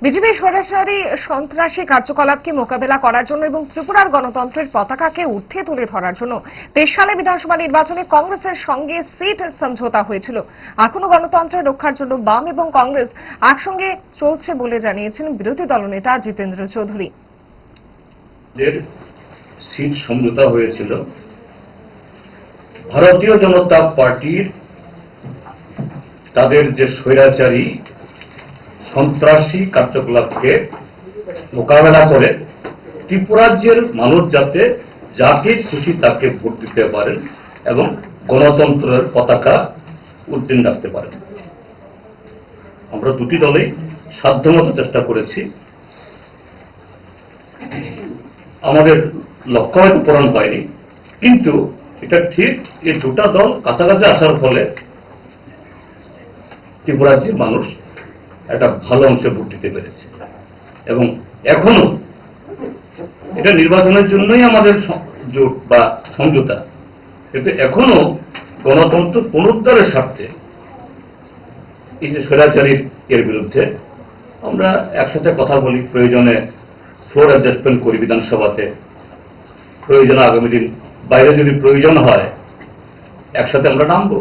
BJP সরাসরি সন্ত্রাসী কার্যকলাপকে মোকাবেলা করার জন্য এবং ত্রিপুরার গণতন্ত্রের পতাকাকে ঊর্ধ্বে তুলে ধরার জন্য 23 সালে বিধানসভা নির্বাচনে কংগ্রেসের সঙ্গে সিট সমঝোতা হয়েছিল। এখনো গণতন্ত্রের রক্ষার জন্য বাম এবং কংগ্রেস একসঙ্গে চলছে বলে জানিয়েছেন বিরোধী দলনেতা জিতেন্দ্র চৌধুরী। সিট সমঝোতা হয়েছিল ভারতীয় জনতা পার্টির তাদের যে স্বৈরাচারী সন্ত্রাসী কার্যকলাপকে মোকাবেলা করে ত্রিপুরাজ্যের মানুষ যাতে যাকে খুশি তাকে ভোট দিতে পারেন এবং গণতন্ত্রের পতাকা উড্ডীন রাখতে পারেন। আমরা দুটি দলেই সাধ্যমতো চেষ্টা করেছি। আমাদের লক্ষ্য হয়তো পূরণ হয়নি, কিন্তু এটা ঠিক এই দুটা দল কাছাকাছি আসার ফলে ত্রিপুরাজ্যের মানুষ একটা ভালো অংশে ভোট দিতে পেরেছে এবং এখনো এটা নির্বাচনের জন্যই আমাদের জোট বা সমঝোতা, কিন্তু এখনো গণতন্ত্র পুনরুদ্ধারের স্বার্থে এই যে স্বৈরাচারীর এর বিরুদ্ধে আমরা একসাথে কথা বলি, প্রয়োজনে ফ্লোর অ্যাডজাস্টমেন্ট করি বিধানসভাতে, প্রয়োজনে আগামী দিন বাইরে যদি প্রয়োজন হয় একসাথে আমরা নামবো।